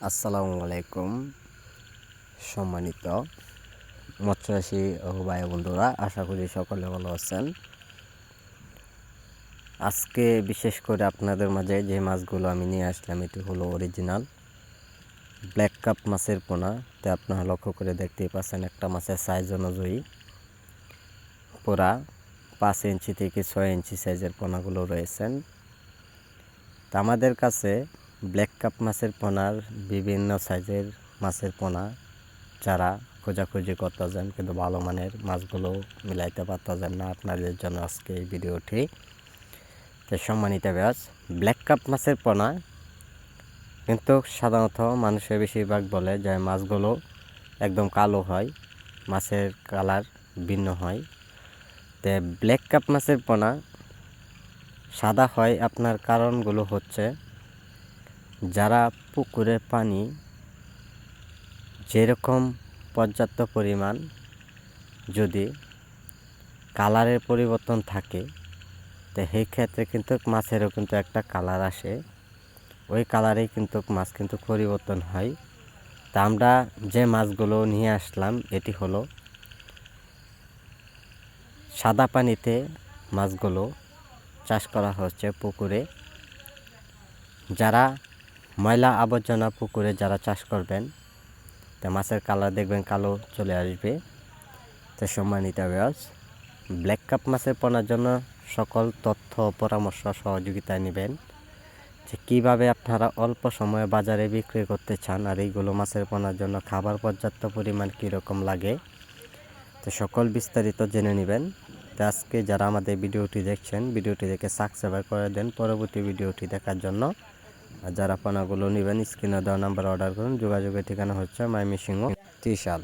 আসসালামু আলাইকুম সম্মানিত মৎস্যচাষী ও ভাই বন্ধুরা, আশা করি সকলে ভালো আছেন। আজকে বিশেষ করে আপনাদের মাঝে যে মাছগুলো আমি নিয়ে আসলাম এটি হলো অরিজিনাল ব্ল্যাক কাপ মাছের পোনা। তো আপনারা লক্ষ্য করে দেখতেই পাচ্ছেন একটা মাছের সাইজ অনুযায়ী পুরা 5 ইঞ্চি থেকে 6 ইঞ্চি সাইজের পোনাগুলো রয়েছেন। তো আমাদের কাছে ব্ল্যাক কাপ মাছের পোনার বিভিন্ন সাইজের মাছের পোনা যারা খোঁজাখুঁজি করতেছেন কিন্তু ভালো মানের মাছগুলো মিলাইতে পারতেছেন না, আপনাদের জন্য আজকে এই ভিডিওটি। তো সম্মানিত ব্যাস, ব্ল্যাক কাপ মাছের পোনা কিন্তু সাধারণত মানুষের বেশিরভাগ বলে যে মাছগুলো একদম কালো হয়, মাছের কালার ভিন্ন হয়। তো ব্ল্যাক কাপ মাছের পোনা সাদা হয় আপনার কারণগুলো হচ্ছে, যারা পুকুরের পানি যেরকম পর্যাপ্ত পরিমাণ যদি কালারের পরিবর্তন থাকে, তো সেই ক্ষেত্রে কিন্তু মাছেরও কিন্তু একটা কালার আসে, ওই কালারেই কিন্তু মাছ কিন্তু পরিবর্তন হয়। তা আমরা যে মাছগুলো নিয়ে আসলাম এটি হলো সাদা পানিতে মাছগুলো চাষ করা হচ্ছে পুকুরে। যারা ময়লা আবর্জনা পুকুরে যারা চাষ করবেন, তা মাছের কালার দেখবেন কালো চলে আসবে। তো সম্মানিত ভিউয়ার্স, ব্ল্যাক কাপ মাছের পোনার জন্য সকল তথ্য পরামর্শ সহযোগিতা নেবেন, যে কীভাবে আপনারা অল্প সময়ে বাজারে বিক্রি করতে চান, আর এইগুলো মাছের পোনার জন্য খাবার পর্যাপ্ত পরিমাণ কীরকম লাগে, তো সকল বিস্তারিত জেনে নেবেন। তো আজকে যারা আমাদের ভিডিওটি দেখছেন, ভিডিওটি দেখে সাবস্ক্রাইব করে দেন পরবর্তী ভিডিওটি দেখার জন্য। আর যারা পোনাগুলো নেবেন স্ক্রিনে দেওয়া নাম্বার অর্ডার করুন। যোগাযোগের ঠিকানা হচ্ছে ময়মনসিংহ 30 সাল।